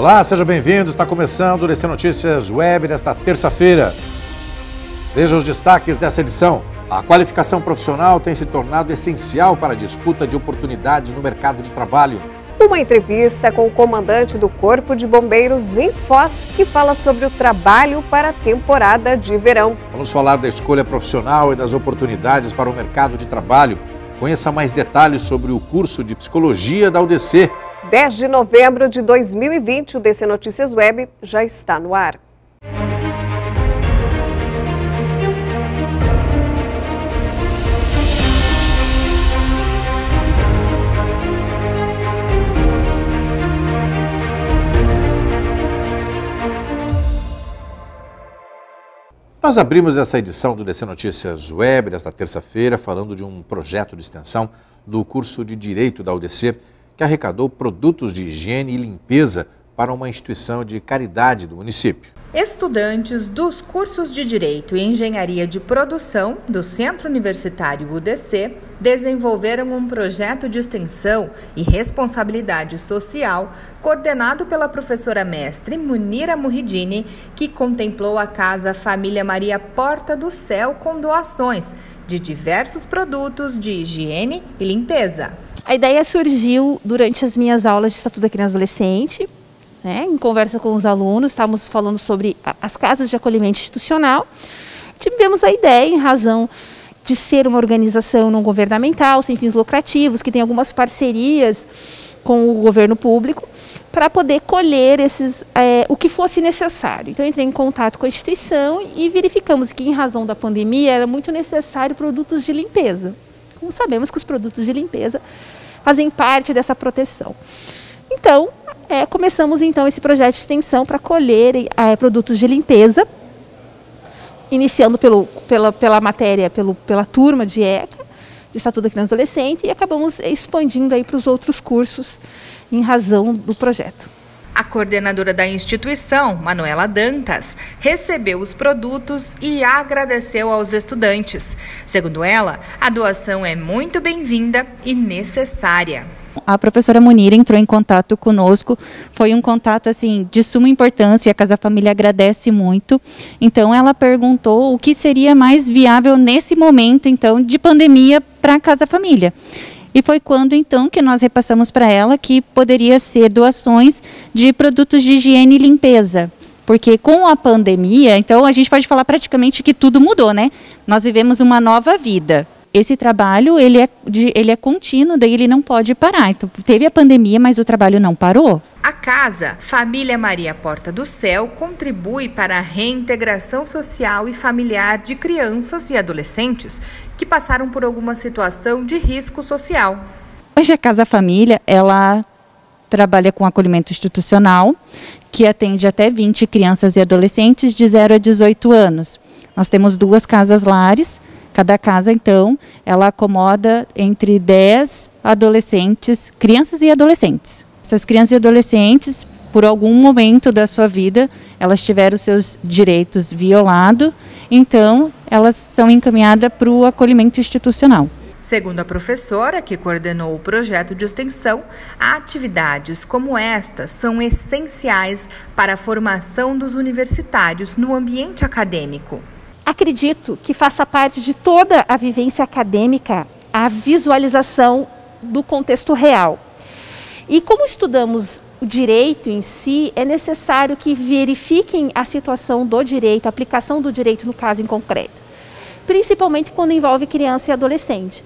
Olá, seja bem-vindo. Está começando o DC Notícias Web nesta terça-feira. Veja os destaques dessa edição. A qualificação profissional tem se tornado essencial para a disputa de oportunidades no mercado de trabalho. Uma entrevista com o comandante do Corpo de Bombeiros em Foz, que fala sobre o trabalho para a temporada de verão. Vamos falar da escolha profissional e das oportunidades para o mercado de trabalho. Conheça mais detalhes sobre o curso de Psicologia da UDC. 10 de novembro de 2020, o DC Notícias Web já está no ar. Nós abrimos essa edição do DC Notícias Web desta terça-feira falando de um projeto de extensão do curso de Direito da UDC que arrecadou produtos de higiene e limpeza para uma instituição de caridade do município. Estudantes dos cursos de Direito e Engenharia de Produção do Centro Universitário UDC desenvolveram um projeto de extensão e responsabilidade social coordenado pela professora mestre Munira Muridini, que contemplou a Casa Família Maria Porta do Céu com doações de diversos produtos de higiene e limpeza. A ideia surgiu durante as minhas aulas de Estatuto da Criança e Adolescente, em conversa com os alunos, estávamos falando sobre as casas de acolhimento institucional. Tivemos a ideia, em razão de ser uma organização não governamental, sem fins lucrativos, que tem algumas parcerias com o governo público, para poder colher o que fosse necessário. Então, entrei em contato com a instituição e verificamos que, em razão da pandemia, era muito necessário produtos de limpeza. Como sabemos que os produtos de limpeza fazem parte dessa proteção. Então, começamos então esse projeto de extensão para colher produtos de limpeza, iniciando pela matéria, pela turma de ECA, de Estatuto da Criança e Adolescente, e acabamos expandindo aí para os outros cursos em razão do projeto. A coordenadora da instituição, Manuela Dantas, recebeu os produtos e agradeceu aos estudantes. Segundo ela, a doação é muito bem-vinda e necessária. A professora Munira entrou em contato conosco, foi um contato assim de suma importância, a Casa Família agradece muito. Então ela perguntou o que seria mais viável nesse momento então de pandemia para a Casa Família. E foi quando então que nós repassamos para ela que poderia ser doações de produtos de higiene e limpeza. Porque com a pandemia, então a gente pode falar praticamente que tudo mudou, né? Nós vivemos uma nova vida. Esse trabalho, ele é contínuo, daí ele não pode parar. Então, teve a pandemia, mas o trabalho não parou. A Casa Família Maria Porta do Céu contribui para a reintegração social e familiar de crianças e adolescentes que passaram por alguma situação de risco social. Hoje a Casa Família, ela trabalha com acolhimento institucional, que atende até 20 crianças e adolescentes de 0 a 18 anos. Nós temos 2 casas lares. Cada casa, então, ela acomoda entre 10 adolescentes, crianças e adolescentes. Essas crianças e adolescentes, por algum momento da sua vida, elas tiveram seus direitos violados, então elas são encaminhadas para o acolhimento institucional. Segundo a professora, que coordenou o projeto de extensão, atividades como estas são essenciais para a formação dos universitários no ambiente acadêmico. Acredito que faça parte de toda a vivência acadêmica a visualização do contexto real. E como estudamos o direito em si, é necessário que verifiquem a situação do direito, a aplicação do direito no caso em concreto, principalmente quando envolve criança e adolescente.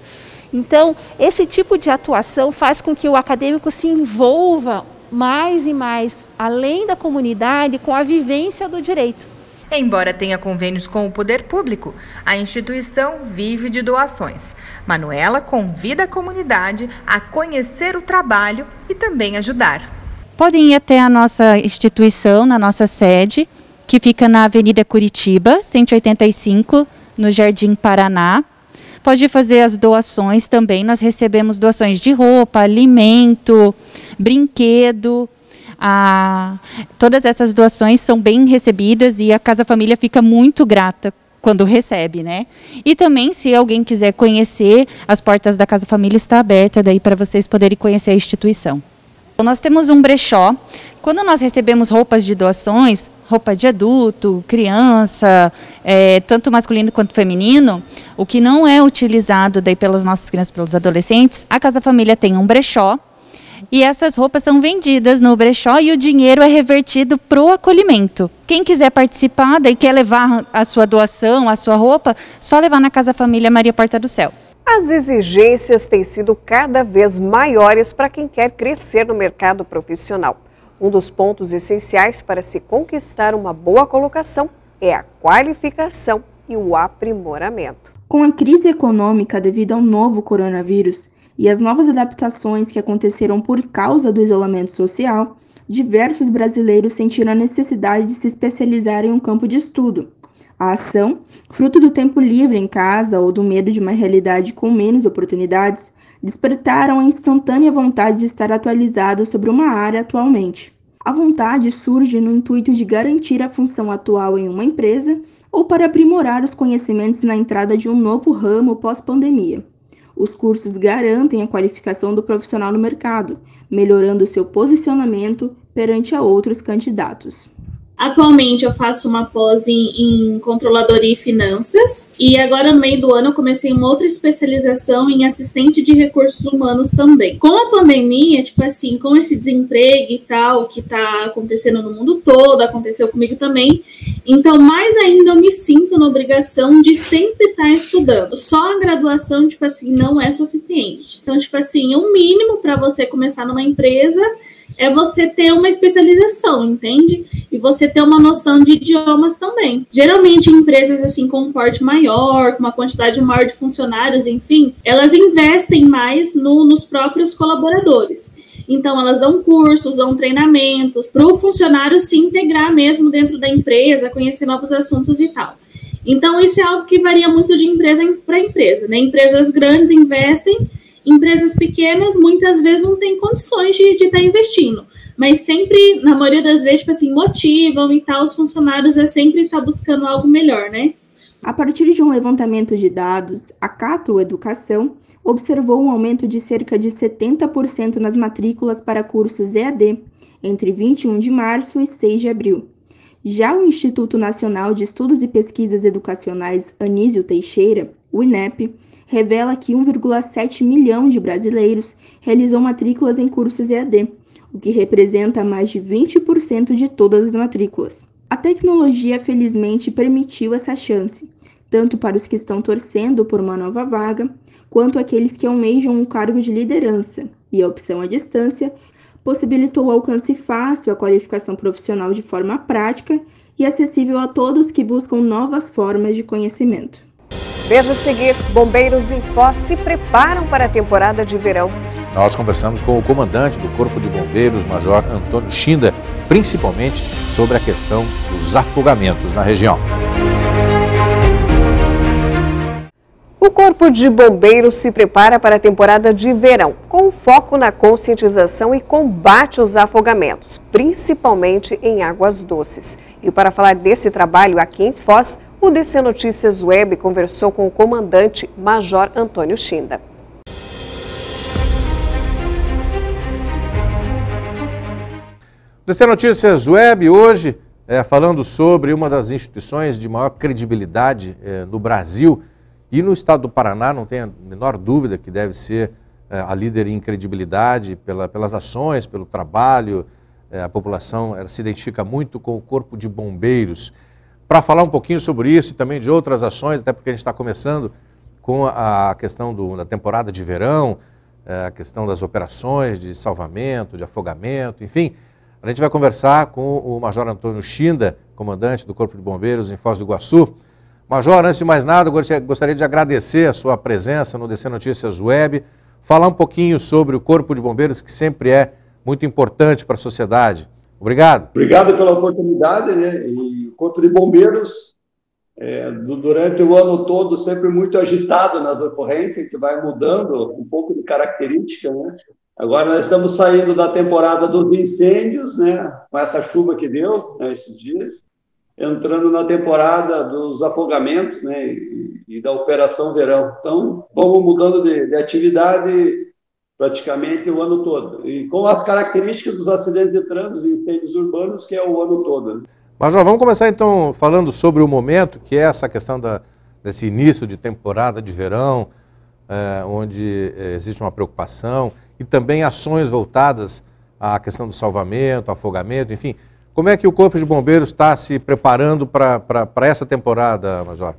Então, esse tipo de atuação faz com que o acadêmico se envolva mais e mais, além da comunidade, com a vivência do direito. Embora tenha convênios com o poder público, a instituição vive de doações. Manuela convida a comunidade a conhecer o trabalho e também ajudar. Podem ir até a nossa instituição, na nossa sede, que fica na Avenida Curitiba, 185, no Jardim Paraná. Pode fazer as doações também, nós recebemos doações de roupa, alimento, brinquedo. Todas essas doações são bem recebidas e a Casa Família fica muito grata quando recebe, né? E também, se alguém quiser conhecer, as portas da Casa Família estão abertas daí para vocês poderem conhecer a instituição. Nós temos um brechó. Quando nós recebemos roupas de doações, roupa de adulto, criança, tanto masculino quanto feminino, o que não é utilizado daí pelas nossas crianças, pelos adolescentes, a Casa Família tem um brechó e essas roupas são vendidas no brechó e o dinheiro é revertido para o acolhimento. Quem quiser participar, daí quer levar a sua doação, a sua roupa, só levar na Casa Família Maria Porta do Céu. As exigências têm sido cada vez maiores para quem quer crescer no mercado profissional. Um dos pontos essenciais para se conquistar uma boa colocação é a qualificação e o aprimoramento. Com a crise econômica devido ao novo coronavírus e as novas adaptações que aconteceram por causa do isolamento social, diversos brasileiros sentiram a necessidade de se especializar em um campo de estudo. A ação, fruto do tempo livre em casa ou do medo de uma realidade com menos oportunidades, despertaram a instantânea vontade de estar atualizado sobre uma área atualmente. A vontade surge no intuito de garantir a função atual em uma empresa ou para aprimorar os conhecimentos na entrada de um novo ramo pós-pandemia. Os cursos garantem a qualificação do profissional no mercado, melhorando seu posicionamento perante a outros candidatos. Atualmente eu faço uma pós em controladoria e finanças e agora no meio do ano eu comecei uma outra especialização em assistente de recursos humanos também. Com a pandemia, com esse desemprego e tal que tá acontecendo no mundo todo, aconteceu comigo também, então mais ainda eu me sinto na obrigação de sempre estar estudando. Só a graduação, não é suficiente. Então, o mínimo para você começar numa empresa é você ter uma especialização, entende? E você ter uma noção de idiomas também. Geralmente, empresas com um porte maior, com uma quantidade maior de funcionários, enfim, elas investem mais nos próprios colaboradores. Então, elas dão cursos, dão treinamentos para o funcionário se integrar mesmo dentro da empresa, conhecer novos assuntos e tal. Então, isso é algo que varia muito de empresa para empresa, né? Empresas grandes investem, empresas pequenas muitas vezes não têm condições de estar investindo, mas sempre, na maioria das vezes, motivam e tal, os funcionários sempre estar buscando algo melhor, né? A partir de um levantamento de dados, a Cato Educação observou um aumento de cerca de 70% nas matrículas para cursos EAD, entre 21 de março e 6 de abril. Já o Instituto Nacional de Estudos e Pesquisas Educacionais Anísio Teixeira, o INEP, revela que 1,7 milhão de brasileiros realizou matrículas em cursos EAD, o que representa mais de 20% de todas as matrículas. A tecnologia, felizmente, permitiu essa chance, tanto para os que estão torcendo por uma nova vaga, quanto aqueles que almejam um cargo de liderança, e a opção à distância possibilitou o alcance fácil à qualificação profissional de forma prática e acessível a todos que buscam novas formas de conhecimento. Veja a seguir, bombeiros em Foz se preparam para a temporada de verão. Nós conversamos com o comandante do Corpo de Bombeiros, Major Antônio Schinda, principalmente sobre a questão dos afogamentos na região. O Corpo de Bombeiros se prepara para a temporada de verão, com foco na conscientização e combate aos afogamentos, principalmente em águas doces. E para falar desse trabalho aqui em Foz, o DC Notícias Web conversou com o comandante Major Antônio Schinda. DC Notícias Web hoje falando sobre uma das instituições de maior credibilidade no Brasil e no estado do Paraná, não tem a menor dúvida que deve ser a líder em credibilidade pelas ações, pelo trabalho. A população se identifica muito com o Corpo de Bombeiros. Para falar um pouquinho sobre isso e também de outras ações, até porque a gente está começando com a questão da temporada de verão, a questão das operações de salvamento, de afogamento, enfim. A gente vai conversar com o Major Antônio Schinda, comandante do Corpo de Bombeiros em Foz do Iguaçu. Major, antes de mais nada, eu gostaria de agradecer a sua presença no DC Notícias Web, falar um pouquinho sobre o Corpo de Bombeiros, que sempre é muito importante para a sociedade. Obrigado. Obrigado pela oportunidade, né? E o Corpo de Bombeiros, durante o ano todo, sempre muito agitado nas ocorrências, que vai mudando um pouco de característica, né? Agora nós estamos saindo da temporada dos incêndios, né? Com essa chuva que deu, né, esses dias, entrando na temporada dos afogamentos, né? E da Operação Verão. Então, vamos mudando de atividade praticamente o ano todo. E com as características dos acidentes de trânsito e incêndios urbanos, que é o ano todo. Major, vamos começar então falando sobre o momento, que é essa questão desse início de temporada de verão, onde existe uma preocupação e também ações voltadas à questão do salvamento, afogamento, enfim. Como é que o Corpo de Bombeiros está se preparando para essa temporada, Major?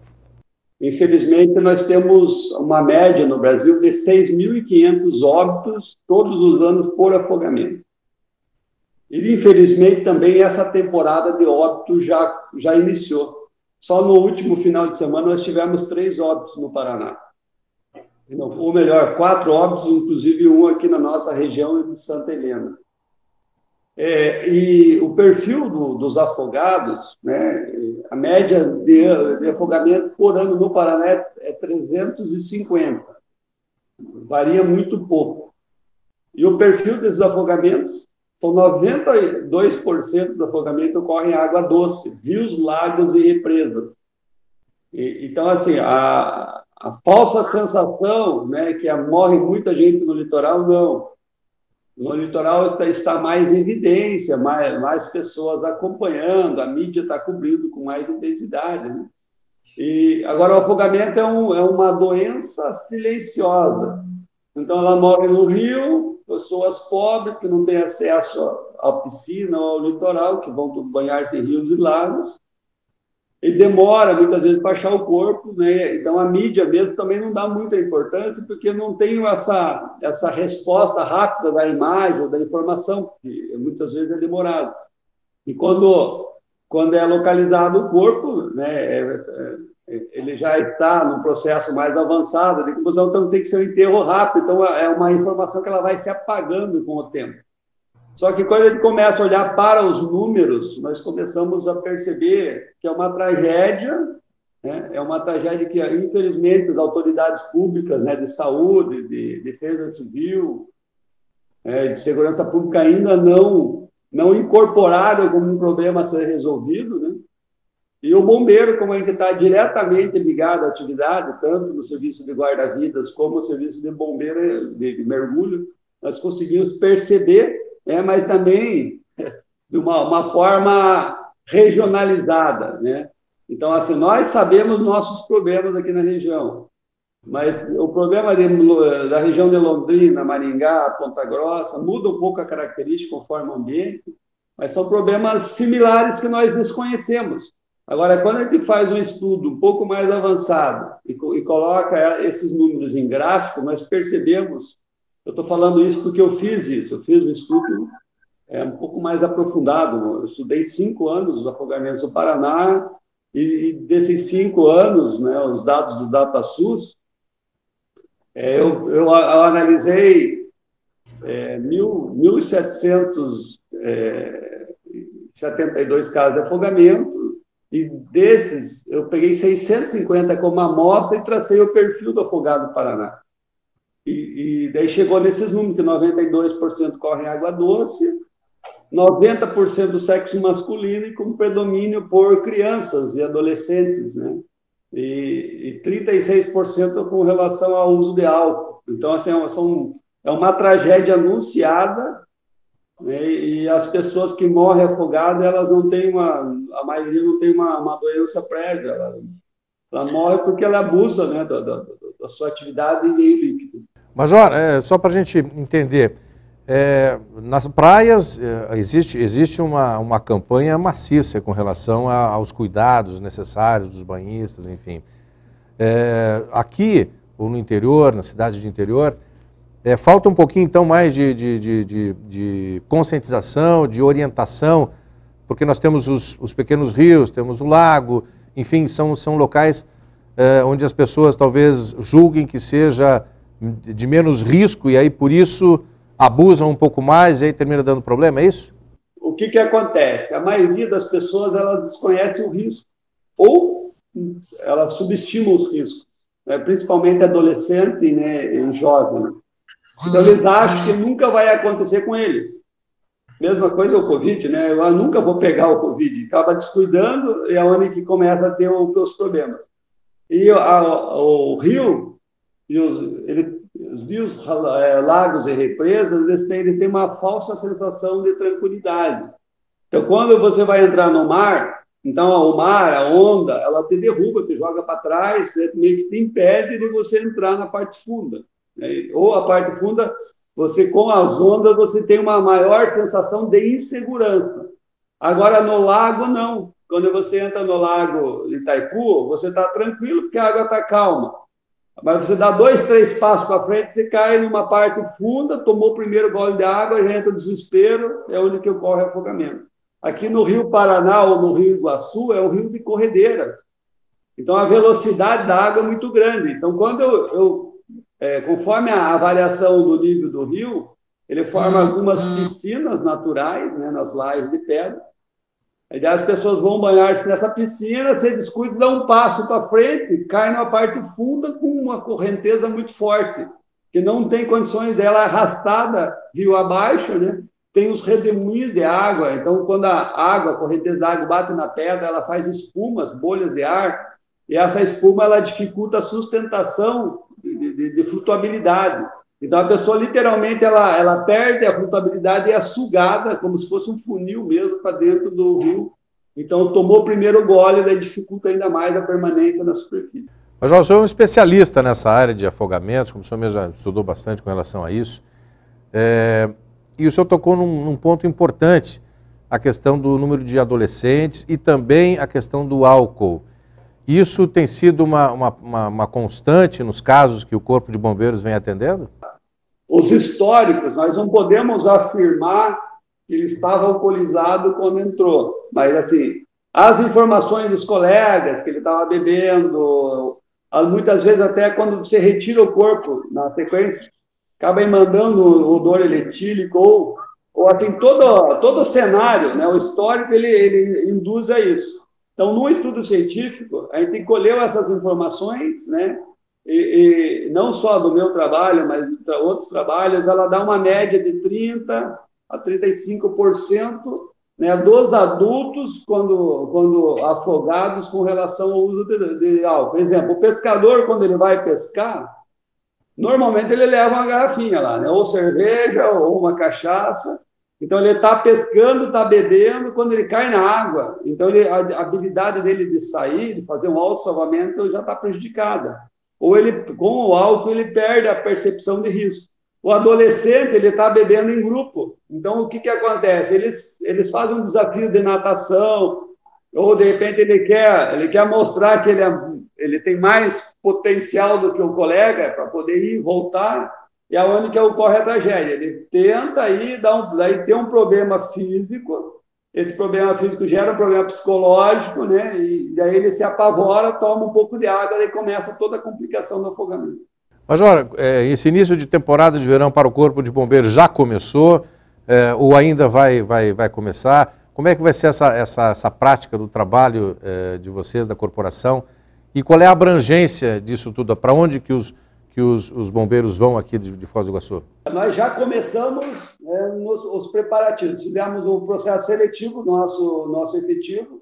Infelizmente, nós temos uma média no Brasil de 6.500 óbitos todos os anos por afogamento. E, infelizmente, também essa temporada de óbitos já iniciou. Só no último final de semana nós tivemos 3 óbitos no Paraná. Ou melhor, 4 óbitos, inclusive um aqui na nossa região de Santa Helena. E o perfil dos afogados, né, a média de afogamento por ano no Paraná é 350. Varia muito pouco. E o perfil desses afogamentos, são 92% do afogamento ocorre em água doce, rios, lagos e represas. Então, assim, a falsa sensação, né, que morre muita gente no litoral, não. No litoral está mais em evidência, mais pessoas acompanhando, a mídia está cobrindo com mais intensidade. Né? E agora, o afogamento é uma doença silenciosa. Então, ela morre no rio, pessoas pobres que não têm acesso à piscina ou ao litoral, que vão banhar-se em rios e lagos, e demora muitas vezes para achar o corpo, né? Então a mídia mesmo também não dá muita importância, porque não tem essa resposta rápida da imagem ou da informação, que muitas vezes é demorado. E quando é localizado o corpo, né, ele já está num processo mais avançado de combustão, então tem que ser um enterro rápido, então é uma informação que ela vai se apagando com o tempo. Só que quando a gente começa a olhar para os números, nós começamos a perceber que é uma tragédia, né? É uma tragédia que, infelizmente, as autoridades públicas, né, de saúde, de defesa civil, de segurança pública ainda não incorporaram como um problema a ser resolvido, né? E o bombeiro, como a gente está diretamente ligado à atividade, tanto no serviço de guarda-vidas como no serviço de bombeiro de mergulho, nós conseguimos perceber, mas também de uma forma regionalizada, né? Então, assim, nós sabemos nossos problemas aqui na região, mas o problema da região de Londrina, Maringá, Ponta Grossa, muda um pouco a característica conforme o ambiente, mas são problemas similares que nós desconhecemos. Agora, quando a gente faz um estudo um pouco mais avançado e coloca esses números em gráfico, nós percebemos. Eu estou falando isso porque eu fiz isso. Eu fiz um estudo um pouco mais aprofundado. Eu estudei 5 anos os afogamentos do Paraná e desses 5 anos, né, os dados do DataSUS, eu analisei 1.772 casos de afogamento e desses eu peguei 650 como amostra e tracei o perfil do afogado do Paraná. E daí chegou nesses números, que 92% correm água doce, 90% do sexo masculino e com predomínio por crianças e adolescentes, né? E 36% com relação ao uso de álcool. Então, assim, é uma tragédia anunciada, né? E as pessoas que morrem afogadas, elas não têm a maioria não tem uma doença prévia, ela morre porque ela abusa, né, da sua atividade em meio líquido. Major, só para a gente entender, nas praias existe uma campanha maciça com relação aos cuidados necessários dos banhistas, enfim. Aqui, ou no interior, na cidade de interior, falta um pouquinho então mais de conscientização, de orientação, porque nós temos os pequenos rios, temos o lago, enfim, são locais onde as pessoas talvez julguem que seja de menos risco e aí por isso abusam um pouco mais e aí termina dando problema, é isso? O que acontece? A maioria das pessoas, elas desconhecem o risco ou elas subestimam os riscos, né? Principalmente adolescente, né, e jovem. Né? Então eles acham que nunca vai acontecer com eles. Mesma coisa o Covid, né? Eu nunca vou pegar o Covid. Acaba descuidando e é onde que começa a ter os problemas. E o rio, os rios, lagos e represas, eles têm uma falsa sensação de tranquilidade. Então, quando você vai entrar no mar, então o mar, a onda, ela te derruba, te joga para trás, né, meio que te impede de você entrar na parte funda. Né? Ou a parte funda, você com as ondas, você tem uma maior sensação de insegurança. Agora, no lago, não. Quando você entra no lago Itaipu, você está tranquilo porque a água está calma. Mas você dá 2, 3 passos para frente, você cai numa parte funda, tomou o primeiro gole de água, já entra no desespero, é onde que ocorre afogamento. Aqui no Rio Paraná ou no Rio Iguaçu é um rio de corredeiras. Então, a velocidade da água é muito grande. Então, quando conforme a variação do nível do rio, ele forma algumas piscinas naturais, né, nas lajes de pedra. Aí as pessoas vão banhar-se nessa piscina, você descuida, dá um passo para frente, cai numa parte funda com uma correnteza muito forte, que não tem condições dela arrastada rio abaixo, né? Tem os redemoinhos de água, então quando a correnteza da água bate na pedra, ela faz espumas, bolhas de ar, e essa espuma ela dificulta a sustentação de flutuabilidade. Então a pessoa literalmente ela perde a flutuabilidade e é sugada como se fosse um funil mesmo para dentro do rio. Então tomou o primeiro gole, daí dificulta ainda mais a permanência na superfície. Mas o senhor é um especialista nessa área de afogamentos, como o senhor mesmo já estudou bastante com relação a isso. E o senhor tocou num ponto importante, a questão do número de adolescentes e também a questão do álcool. Isso tem sido uma constante nos casos que o Corpo de Bombeiros vem atendendo? Os históricos, nós não podemos afirmar que ele estava alcoolizado quando entrou, mas assim, as informações dos colegas que ele estava bebendo, muitas vezes até quando você retira o corpo na sequência, acaba mandando odor etílico ou assim, todo o cenário, né, o histórico, ele induz a isso. Então, no estudo científico, a gente colheu essas informações, né, e não só do meu trabalho, mas de outros trabalhos, ela dá uma média de 30% a 35%, né, dos adultos quando afogados com relação ao uso de álcool. Por exemplo, o pescador, quando ele vai pescar, normalmente ele leva uma garrafinha lá, né, ou cerveja ou uma cachaça. Então, ele está pescando, está bebendo, quando ele cai na água, então a habilidade dele de sair, de fazer um auto-salvamento, já está prejudicada. Ou com o álcool, ele perde a percepção de risco. O adolescente, ele está bebendo em grupo. Então, o que acontece? Eles fazem um desafio de natação, ou, de repente, ele quer mostrar que ele tem mais potencial do que o colega para poder ir e voltar, e é onde que ocorre a tragédia. Ele tenta ir, daí tem um problema físico, esse problema físico gera um problema psicológico, né? E daí ele se apavora, toma um pouco de água, daí começa toda a complicação do afogamento. Major, esse início de temporada de verão para o Corpo de Bombeiros já começou, ou ainda vai começar? Como é que vai ser essa prática do trabalho de vocês, da corporação? E qual é a abrangência disso tudo? Para onde que os bombeiros vão aqui de Foz do Iguaçu? Nós já começamos os preparativos. Tivemos um processo seletivo do nosso efetivo.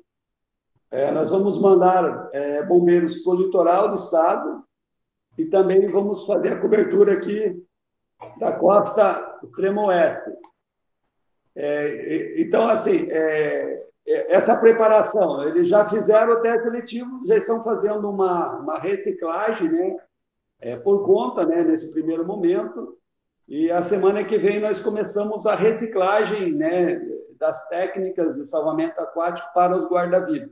Nós vamos mandar bombeiros para o litoral do estado e também vamos fazer a cobertura aqui da costa extremo-oeste. Então, assim, essa preparação, eles já fizeram o teste seletivo, já estão fazendo uma reciclagem, né? Por conta, né, nesse primeiro momento, e a semana que vem nós começamos a reciclagem, né, das técnicas de salvamento aquático para os guarda-vidas.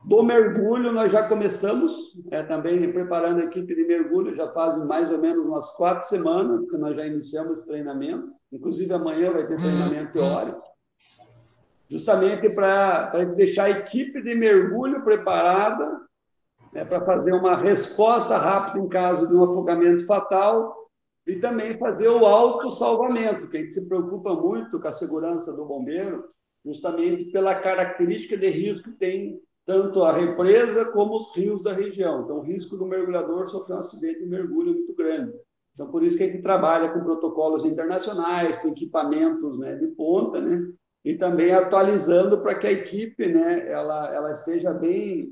Do mergulho nós já começamos, também preparando a equipe de mergulho, já faz mais ou menos umas 4 semanas que nós já iniciamos esse treinamento, inclusive amanhã vai ter treinamento teórico, justamente para deixar a equipe de mergulho preparada, para fazer uma resposta rápida em caso de um afogamento fatal e também fazer o autossalvamento, que a gente se preocupa muito com a segurança do bombeiro, justamente pela característica de risco que tem tanto a represa como os rios da região. Então, o risco do mergulhador sofrer um acidente de mergulho é muito grande. Então, por isso que a gente trabalha com protocolos internacionais, com equipamentos, né, de ponta, né, e também atualizando para que a equipe, né, ela esteja bem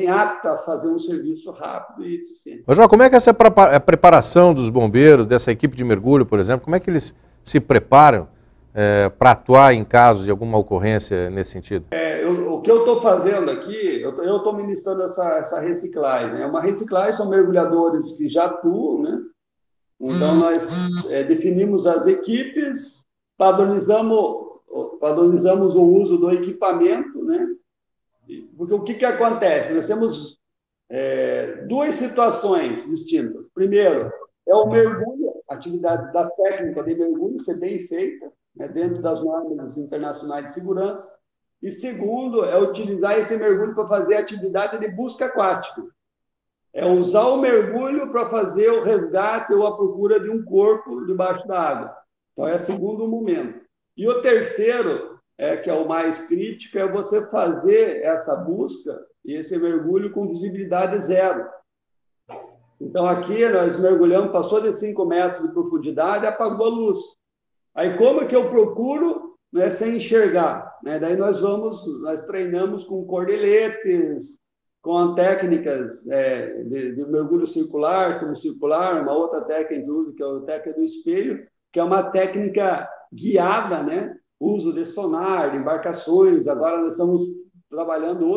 apta a fazer um serviço rápido e eficiente. Major, como é que essa a preparação dos bombeiros, dessa equipe de mergulho, por exemplo, como é que eles se preparam para atuar em casos de alguma ocorrência nesse sentido? O que eu estou fazendo aqui, eu estou ministrando essa reciclagem. É uma reciclagem, são mergulhadores que já atuam, né? Então, nós definimos as equipes, padronizamos o uso do equipamento, né? Porque o que acontece? Nós temos duas situações distintas. Primeiro, é o mergulho, a atividade da técnica de mergulho ser bem feita, né, dentro das normas internacionais de segurança. E segundo, é utilizar esse mergulho para fazer a atividade de busca aquática. É usar o mergulho para fazer o resgate ou a procura de um corpo debaixo da água. Então, é o segundo momento. E o terceiro, que é o mais crítico, é você fazer essa busca e esse mergulho com visibilidade zero. Então, aqui nós mergulhamos, passou de 5 metros de profundidade, apagou a luz. Aí, como que eu procuro, né, sem enxergar? Né? Daí nós treinamos com cordeletes, com técnicas de mergulho circular, semicircular, uma outra técnica de uso, que é a técnica do espelho, que é uma técnica guiada, né? Uso de sonar, de embarcações. Agora nós estamos trabalhando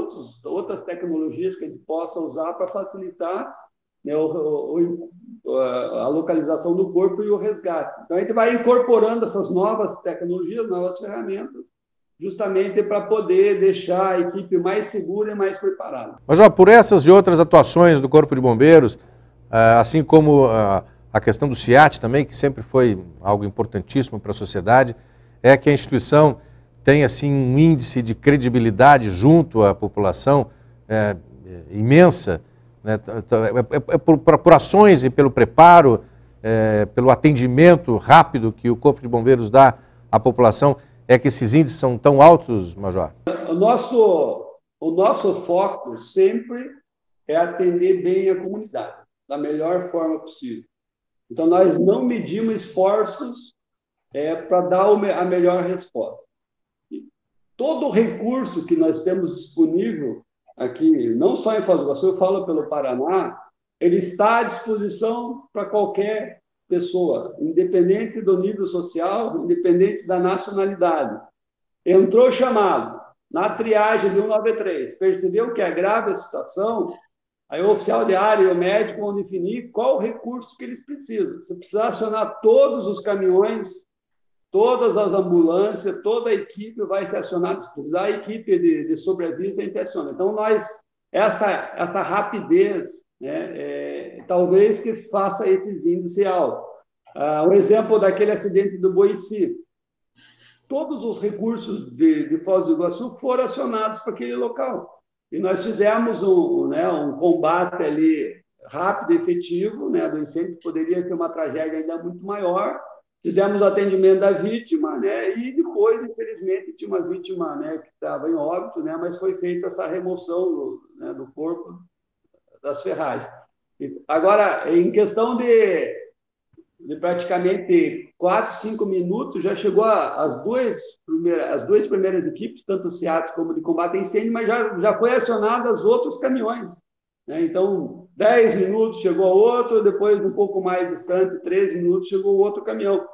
outras tecnologias que a gente possa usar para facilitar, né, a localização do corpo e o resgate. Então, a gente vai incorporando essas novas tecnologias, novas ferramentas, justamente para poder deixar a equipe mais segura e mais preparada. Major, por essas e outras atuações do Corpo de Bombeiros, assim como a questão do SIAT também, que sempre foi algo importantíssimo para a sociedade, é que a instituição tem assim um índice de credibilidade junto à população imensa, né? Por ações e pelo preparo, pelo atendimento rápido que o Corpo de Bombeiros dá à população, é que esses índices são tão altos, Major? O nosso foco sempre é atender bem a comunidade, da melhor forma possível. Então, nós não medimos esforços para dar a melhor resposta. E todo o recurso que nós temos disponível aqui, não só em Foz do Iguaçu, eu falo pelo Paraná, ele está à disposição para qualquer pessoa, independente do nível social, independente da nacionalidade. Entrou chamado na triagem de 193, percebeu que é grave a situação, aí o oficial de área e o médico vão definir qual o recurso que eles precisam. Se precisar acionar todos os caminhões, todas as ambulâncias, toda a equipe vai ser acionada. Se precisar, a equipe de sobreaviso a gente aciona. Então, essa rapidez, né, talvez que faça esses índices altos. Um exemplo daquele acidente do Boici. Todos os recursos de Foz do Iguaçu foram acionados para aquele local. E nós fizemos um combate ali rápido e efetivo, né, do incêndio, que poderia ter uma tragédia ainda muito maior. Fizemos o atendimento da vítima, né, e depois, infelizmente, tinha uma vítima, né, que estava em óbito, né, mas foi feita essa remoção do corpo das ferragens. Agora, em questão de praticamente 4, 5 minutos, já chegou as duas primeiras equipes, tanto o SIAT como de combate a incêndio, mas já foi acionado os outros caminhões. Né? Então, 10 minutos chegou outro, depois um pouco mais distante, 13 minutos chegou outro caminhão.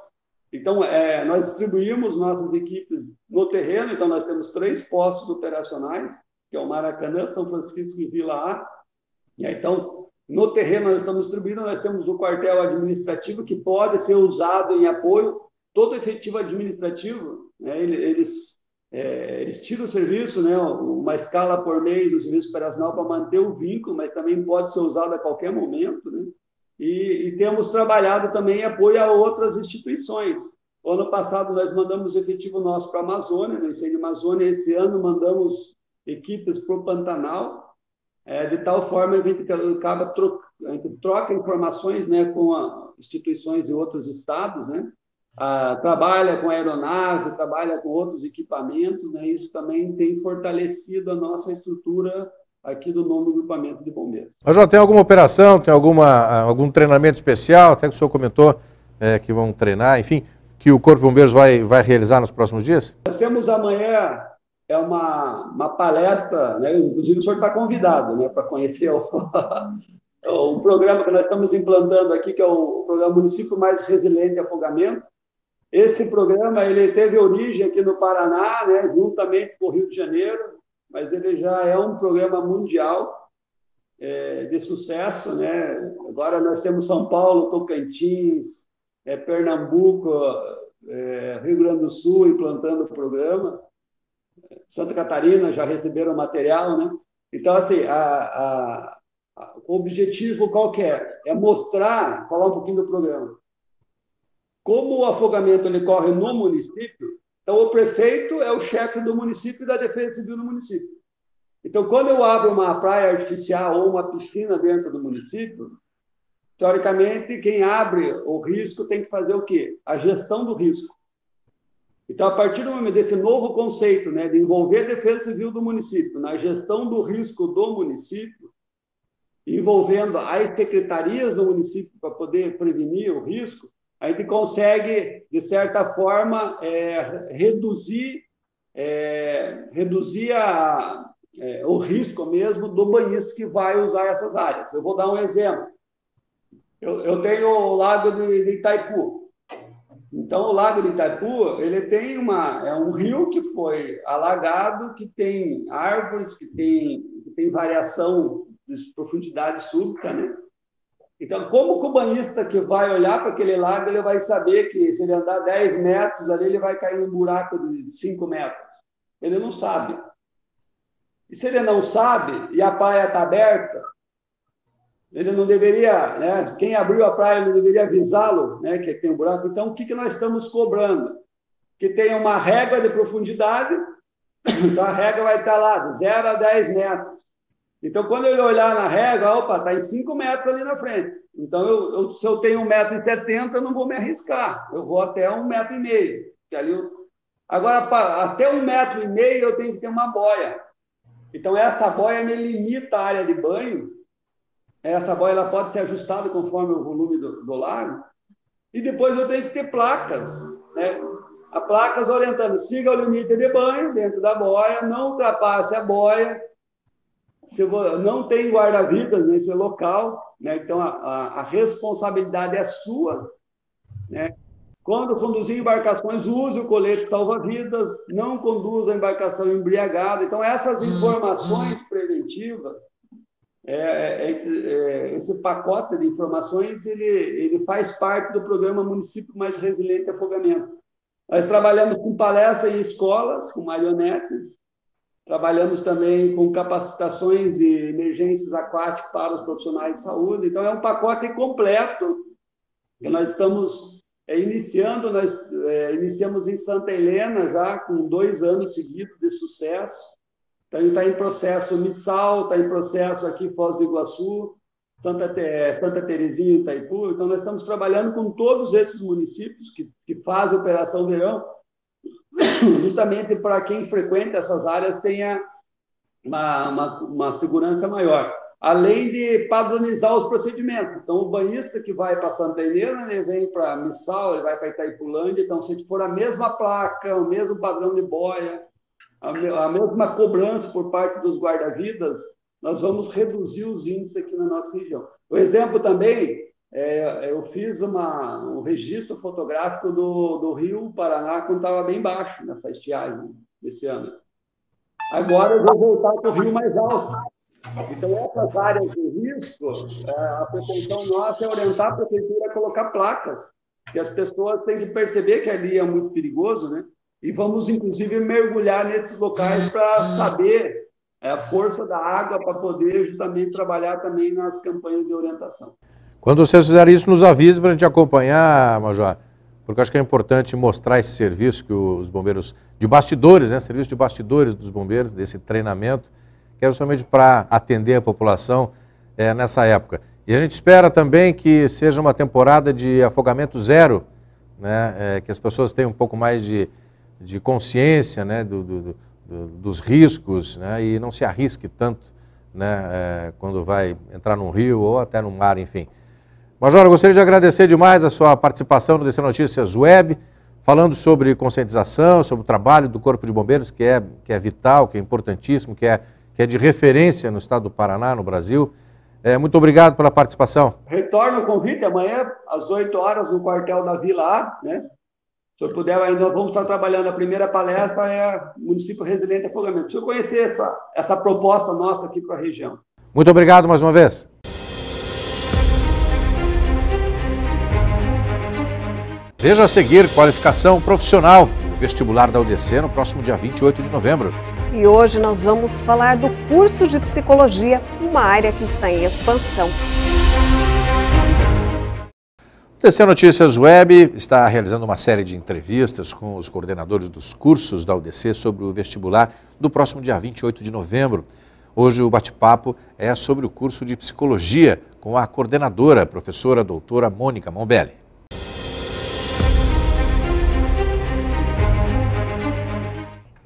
Então, nós distribuímos nossas equipes no terreno, então nós temos 3 postos operacionais, que é o Maracanã, São Francisco e Vila A. Então, no terreno nós estamos distribuindo, nós temos o quartel administrativo, que pode ser usado em apoio. Todo efetivo administrativo, né, eles tiram o serviço, né, uma escala por mês do serviço operacional para manter o vínculo, mas também pode ser usado a qualquer momento, né? E temos trabalhado também em apoio a outras instituições. O ano passado nós mandamos efetivo nosso para a Amazônia, no incêndio Amazônia. Esse ano mandamos equipes para o Pantanal, de tal forma que a gente troca informações, né, com instituições de outros estados, né? Trabalha com aeronave, trabalha com outros equipamentos, né? Isso também tem fortalecido a nossa estrutura aqui do novo grupamento de bombeiros. Major, tem alguma operação, tem algum treinamento especial, até que o senhor comentou que vão treinar, enfim, que o Corpo de Bombeiros vai realizar nos próximos dias? Nós temos amanhã uma palestra, né? Inclusive o senhor está convidado, né, para conhecer o programa que nós estamos implantando aqui, que é o programa Município Mais Resiliente de Afogamento. Esse programa ele teve origem aqui no Paraná, né, juntamente com o Rio de Janeiro, mas ele já é um programa mundial de sucesso, né? Agora nós temos São Paulo, Tocantins, Pernambuco, Rio Grande do Sul implantando o programa, Santa Catarina já receberam material, né? Então, assim, o objetivo qual que é? É mostrar, falar um pouquinho do programa. Como o afogamento ele corre no município, então o prefeito é o chefe do município e da Defesa Civil no município. Então, quando eu abro uma praia artificial ou uma piscina dentro do município, teoricamente, quem abre o risco tem que fazer o quê? A gestão do risco. Então, a partir do momento desse novo conceito, né, de envolver a Defesa Civil do município na gestão do risco do município, envolvendo as secretarias do município para poder prevenir o risco, a gente consegue, de certa forma, reduzir o risco mesmo do banhista que vai usar essas áreas. Eu vou dar um exemplo. Eu tenho o Lago de Itaipu. Então, o Lago de Itaipu, ele tem um rio que foi alagado, que tem árvores, que tem variação de profundidade súbita, né? Então, como que o banhista que vai olhar para aquele lago, ele vai saber que se ele andar 10 metros ali, ele vai cair num buraco de 5 metros? Ele não sabe. E se ele não sabe, e a praia está aberta, ele não deveria, né? Quem abriu a praia não deveria avisá-lo, né, que tem um buraco. Então, o que nós estamos cobrando? Que tenha uma régua de profundidade, então a régua vai estar lá, de 0 a 10 metros. Então, quando ele olhar na régua, opa, está em 5 metros ali na frente. Então, se eu tenho 1,70 m, eu não vou me arriscar. Eu vou até 1,5 m. Agora, até 1,5 m, eu tenho que ter uma boia. Então, essa boia me limita a área de banho. Essa boia ela pode ser ajustada conforme o volume do lago. E depois eu tenho que ter placas, né? A placas orientando, siga o limite de banho dentro da boia, não ultrapasse a boia, não tem guarda-vidas nesse local, né? Então a responsabilidade é sua, né? Quando conduzir embarcações, use o colete salva-vidas, não conduza a embarcação embriagada. Então essas informações preventivas, esse pacote de informações, ele faz parte do programa Município Mais Resiliente de Afogamento. Nós trabalhamos com palestras em escolas, com marionetes, trabalhamos também com capacitações de emergências aquáticas para os profissionais de saúde. Então, é um pacote completo que nós estamos iniciando. Nós iniciamos em Santa Helena já com 2 anos seguidos de sucesso. Então, está em processo Missal, está em processo aqui Foz do Iguaçu, Santa Terezinha e Itaipu. Então, nós estamos trabalhando com todos esses municípios que fazem Operação Verão, justamente para quem frequenta essas áreas tenha uma segurança maior, além de padronizar os procedimentos. Então, o banhista que vai para Santa Helena, ele vem para Missal, ele vai para Itaipulândia. Então, se for a mesma placa, o mesmo padrão de boia, a mesma cobrança por parte dos guarda-vidas, nós vamos reduzir os índices aqui na nossa região. O exemplo também, eu fiz um registro fotográfico do Rio Paraná quando estava bem baixo nessa estiagem desse ano. Agora eu vou voltar para o rio mais alto. Então, essas áreas de risco, a pretensão nossa é orientar a prefeitura a colocar placas, que as pessoas têm que perceber que ali é muito perigoso, né? E vamos, inclusive, mergulhar nesses locais para saber a força da água, para poder justamente trabalhar também nas campanhas de orientação. Quando vocês fizerem isso, nos avise para a gente acompanhar, Major, porque eu acho que é importante mostrar esse serviço que os bombeiros, de bastidores, né, serviço de bastidores dos bombeiros, desse treinamento, que é justamente para atender a população nessa época. E a gente espera também que seja uma temporada de afogamento zero, né, que as pessoas tenham um pouco mais de consciência, né, dos riscos, né, e não se arrisque tanto, né, quando vai entrar num rio ou até no mar, enfim. Major, eu gostaria de agradecer demais a sua participação no DC Notícias Web, falando sobre conscientização, sobre o trabalho do Corpo de Bombeiros, que é vital, que é importantíssimo, que é de referência no estado do Paraná, no Brasil. Muito obrigado pela participação. Retorno o convite amanhã, às 8 horas, no quartel da Vila A, né? Se eu puder, ainda vamos estar trabalhando. A primeira palestra é Município Resiliente a Afogamento. Preciso conhecer essa proposta nossa aqui para a região. Muito obrigado mais uma vez. Veja a seguir qualificação profissional, o vestibular da UDC no próximo dia 28 de novembro. E hoje nós vamos falar do curso de psicologia, uma área que está em expansão. O UDC Notícias Web está realizando uma série de entrevistas com os coordenadores dos cursos da UDC sobre o vestibular do próximo dia 28 de novembro. Hoje o bate-papo é sobre o curso de psicologia com a coordenadora, a professora doutora Mônica Mombelli.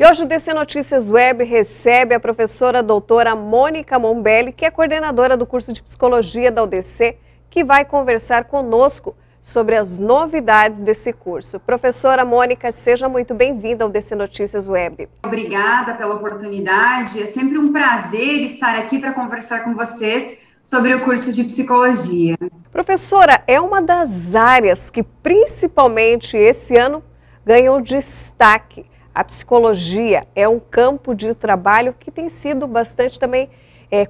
E hoje o UDC Notícias Web recebe a professora doutora Mônica Mombelli, que é coordenadora do curso de psicologia da UDC, que vai conversar conosco sobre as novidades desse curso. Professora Mônica, seja muito bem-vinda ao UDC Notícias Web. Obrigada pela oportunidade. É sempre um prazer estar aqui para conversar com vocês sobre o curso de psicologia. Professora, é uma das áreas que principalmente esse ano ganhou destaque. A psicologia é um campo de trabalho que tem sido bastante também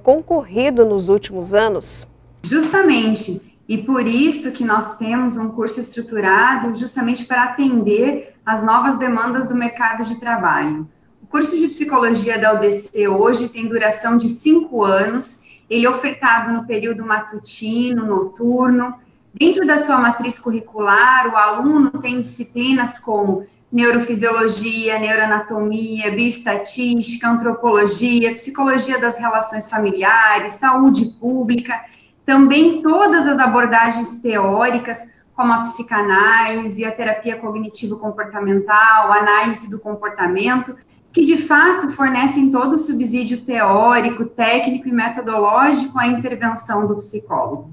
concorrido nos últimos anos. Justamente. E por isso que nós temos um curso estruturado justamente para atender às novas demandas do mercado de trabalho. O curso de psicologia da UDC hoje tem duração de 5 anos, ele é ofertado no período matutino, noturno. Dentro da sua matriz curricular, o aluno tem disciplinas como neurofisiologia, neuroanatomia, bioestatística, antropologia, psicologia das relações familiares, saúde pública. Também todas as abordagens teóricas, como a psicanálise, a terapia cognitivo-comportamental, a análise do comportamento, que de fato fornecem todo o subsídio teórico, técnico e metodológico à intervenção do psicólogo.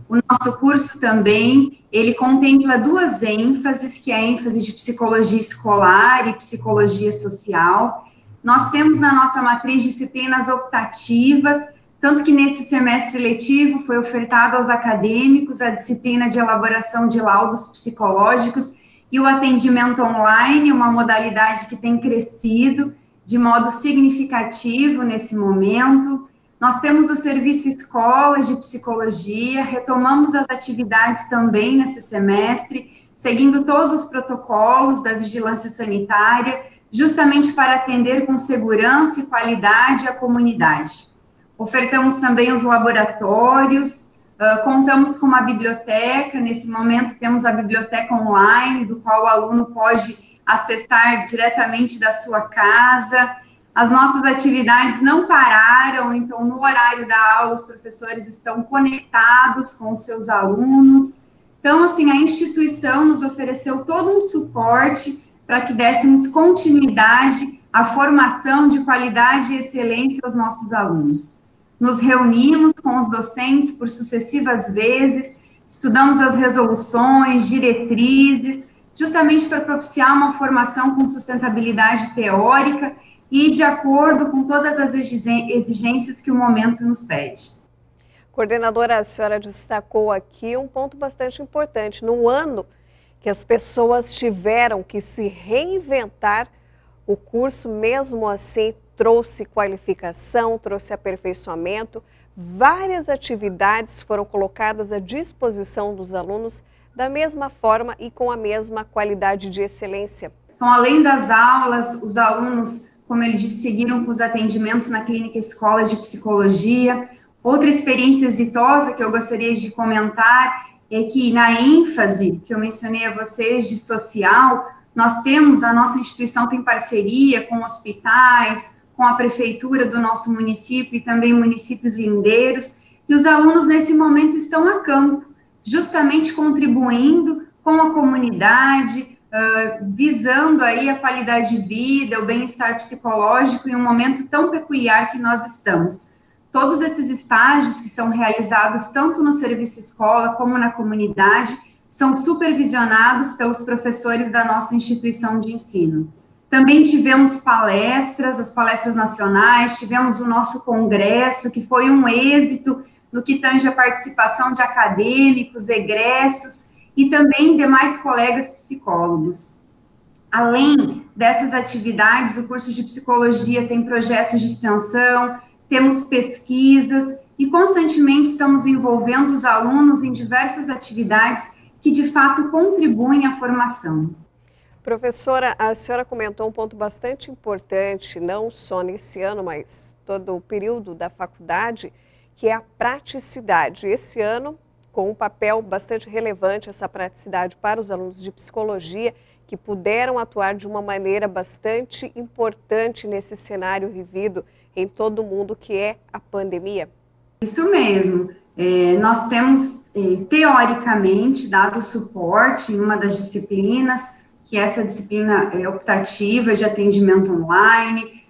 O nosso curso também, ele contempla 2 ênfases, que é a ênfase de psicologia escolar e psicologia social. Nós temos na nossa matriz disciplinas optativas, tanto que nesse semestre letivo foi ofertado aos acadêmicos a disciplina de elaboração de laudos psicológicos e o atendimento online, uma modalidade que tem crescido de modo significativo nesse momento. Nós temos o serviço escola de psicologia, retomamos as atividades também nesse semestre, seguindo todos os protocolos da vigilância sanitária, justamente para atender com segurança e qualidade a comunidade. Ofertamos também os laboratórios, contamos com uma biblioteca, nesse momento temos a biblioteca online, do qual o aluno pode acessar diretamente da sua casa. As nossas atividades não pararam, então no horário da aula os professores estão conectados com os seus alunos. Então, assim, a instituição nos ofereceu todo um suporte para que dessemos continuidade à formação de qualidade e excelência aos nossos alunos. Nos reunimos com os docentes por sucessivas vezes, estudamos as resoluções, diretrizes, justamente para propiciar uma formação com sustentabilidade teórica e de acordo com todas as exigências que o momento nos pede. Coordenadora, a senhora destacou aqui um ponto bastante importante. No ano que as pessoas tiveram que se reinventar, o curso, mesmo assim, trouxe qualificação, trouxe aperfeiçoamento. Várias atividades foram colocadas à disposição dos alunos da mesma forma e com a mesma qualidade de excelência. Então, além das aulas, os alunos, como ele disse, seguiram com os atendimentos na Clínica Escola de Psicologia. Outra experiência exitosa que eu gostaria de comentar é que na ênfase que eu mencionei a vocês de social, nós temos, a nossa instituição tem parceria com hospitais, com a prefeitura do nosso município e também municípios lindeiros, e os alunos nesse momento estão a campo, justamente contribuindo com a comunidade, visando aí a qualidade de vida, o bem-estar psicológico em um momento tão peculiar que nós estamos. Todos esses estágios que são realizados tanto no serviço escola como na comunidade são supervisionados pelos professores da nossa instituição de ensino. Também tivemos palestras, as palestras nacionais, tivemos o nosso congresso, que foi um êxito no que tange a participação de acadêmicos, egressos e também demais colegas psicólogos. Além dessas atividades, o curso de psicologia tem projetos de extensão, temos pesquisas e constantemente estamos envolvendo os alunos em diversas atividades que de fato contribuem à formação. Professora, a senhora comentou um ponto bastante importante, não só nesse ano, mas todo o período da faculdade, que é a praticidade. Esse ano, com um papel bastante relevante, essa praticidade para os alunos de psicologia, que puderam atuar de uma maneira bastante importante nesse cenário vivido em todo o mundo, que é a pandemia. Isso mesmo. Nós temos, teoricamente, dado suporte em uma das disciplinas, que essa disciplina é optativa de atendimento online,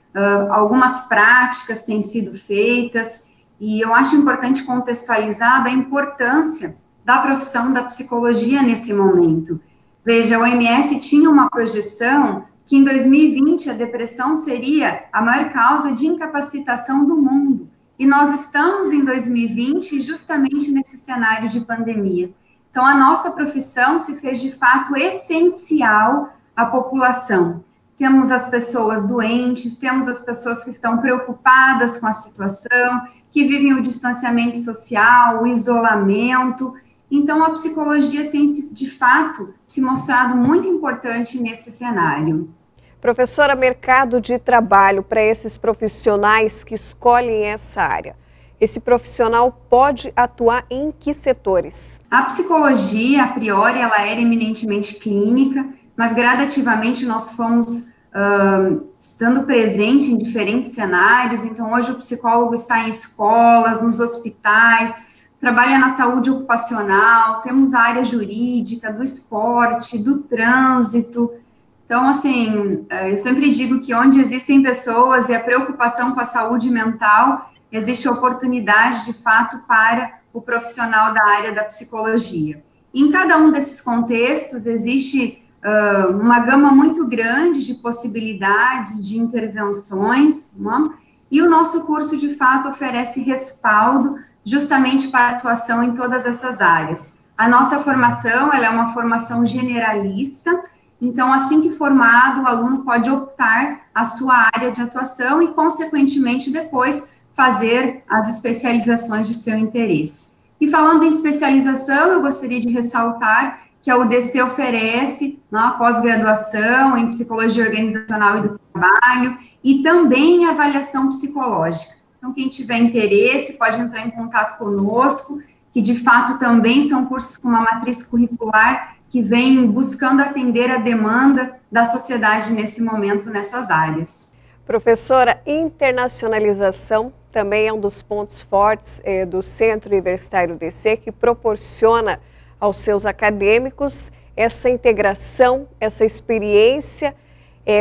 algumas práticas têm sido feitas, e eu acho importante contextualizar a importância da profissão da psicologia nesse momento. Veja, a OMS tinha uma projeção que em 2020 a depressão seria a maior causa de incapacitação do mundo, e nós estamos em 2020 justamente nesse cenário de pandemia. Então, a nossa profissão se fez de fato essencial à população. Temos as pessoas doentes, temos as pessoas que estão preocupadas com a situação, que vivem o distanciamento social, o isolamento. Então, a psicologia tem, de fato, se mostrado muito importante nesse cenário. Professora, mercado de trabalho para esses profissionais que escolhem essa área. Esse profissional pode atuar em que setores? A psicologia, a priori, ela era eminentemente clínica, mas gradativamente nós fomos estando presente em diferentes cenários. Então, hoje o psicólogo está em escolas, nos hospitais, trabalha na saúde ocupacional, temos a área jurídica, do esporte, do trânsito. Então, assim, eu sempre digo que onde existem pessoas e a preocupação com a saúde mental, existe oportunidade, de fato, para o profissional da área da psicologia. Em cada um desses contextos, existe uma gama muito grande de possibilidades de intervenções, não? E o nosso curso, de fato, oferece respaldo justamente para a atuação em todas essas áreas. A nossa formação, ela é uma formação generalista, então, assim que formado, o aluno pode optar a sua área de atuação e, consequentemente, depois fazer as especializações de seu interesse. E falando em especialização, eu gostaria de ressaltar que a UDC oferece a pós-graduação em Psicologia Organizacional e do Trabalho e também em avaliação psicológica. Então, quem tiver interesse pode entrar em contato conosco, que de fato também são cursos com uma matriz curricular que vem buscando atender a demanda da sociedade nesse momento, nessas áreas. Professora, internacionalização também é um dos pontos fortes do Centro Universitário UDC, que proporciona aos seus acadêmicos essa integração, essa experiência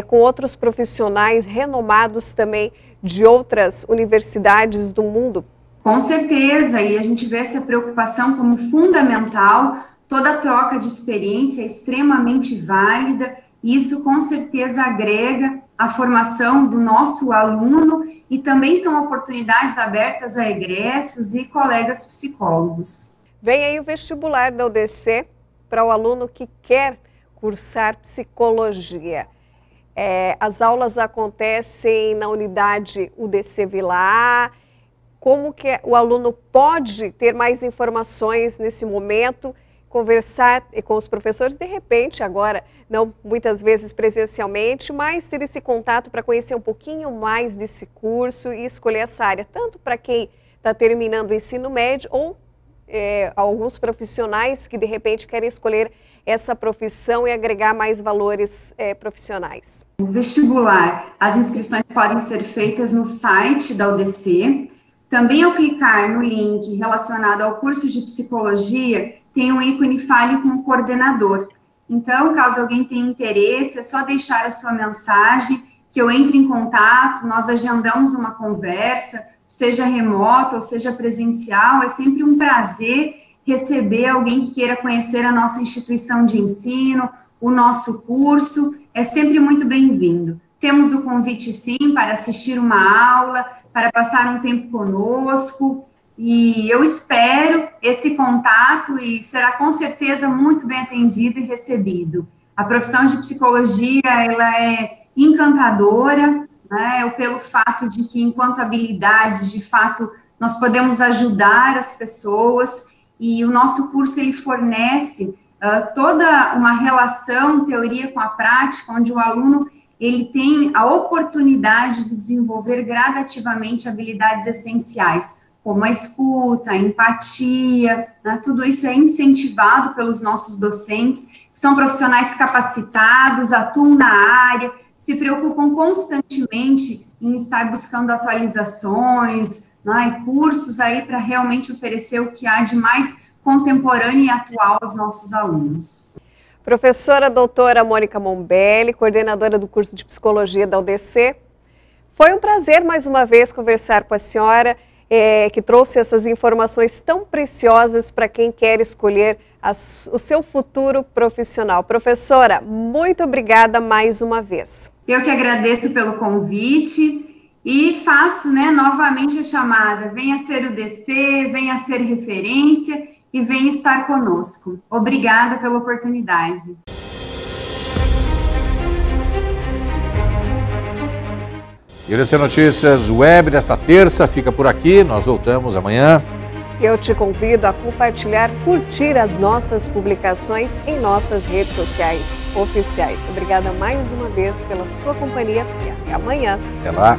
com outros profissionais renomados também de outras universidades do mundo. Com certeza, e a gente vê essa preocupação como fundamental. Toda troca de experiência é extremamente válida, e isso com certeza agrega a formação do nosso aluno e também são oportunidades abertas a egressos e colegas psicólogos. Vem aí o vestibular da UDC para o aluno que quer cursar psicologia. As aulas acontecem na unidade UDC Vila A. Como que o aluno pode ter mais informações nesse momento? Conversar com os professores, de repente, agora, não muitas vezes presencialmente, mas ter esse contato para conhecer um pouquinho mais desse curso e escolher essa área, tanto para quem está terminando o ensino médio ou alguns profissionais que, de repente, querem escolher essa profissão e agregar mais valores profissionais. O vestibular, as inscrições podem ser feitas no site da UDC. Também, ao clicar no link relacionado ao curso de psicologia, tem um ícone Fale com o Coordenador. Então, caso alguém tenha interesse, é só deixar a sua mensagem, que eu entre em contato, nós agendamos uma conversa, seja remota ou seja presencial. É sempre um prazer receber alguém que queira conhecer a nossa instituição de ensino, o nosso curso, é sempre muito bem-vindo. Temos o convite, sim, para assistir uma aula, para passar um tempo conosco, e eu espero esse contato e será com certeza muito bem atendido e recebido. A profissão de psicologia, ela é encantadora, né, pelo fato de que, enquanto habilidades, de fato, nós podemos ajudar as pessoas, e o nosso curso, ele fornece toda uma relação, teoria com a prática, onde o aluno, ele tem a oportunidade de desenvolver gradativamente habilidades essenciais, como a escuta, a empatia, né, tudo isso é incentivado pelos nossos docentes, que são profissionais capacitados, atuam na área, se preocupam constantemente em estar buscando atualizações, né, e cursos aí para realmente oferecer o que há de mais contemporâneo e atual aos nossos alunos. Professora doutora Mônica Mombelli, coordenadora do curso de Psicologia da UDC, foi um prazer mais uma vez conversar com a senhora, que trouxe essas informações tão preciosas para quem quer escolher o seu futuro profissional. Professora, muito obrigada mais uma vez. Eu que agradeço pelo convite e faço, né, novamente a chamada. Venha ser UDC, venha ser referência e venha estar conosco. Obrigada pela oportunidade. E o UDC Notícias Web desta terça fica por aqui. Nós voltamos amanhã. Eu te convido a compartilhar, curtir as nossas publicações em nossas redes sociais oficiais. Obrigada mais uma vez pela sua companhia e até amanhã. Até lá.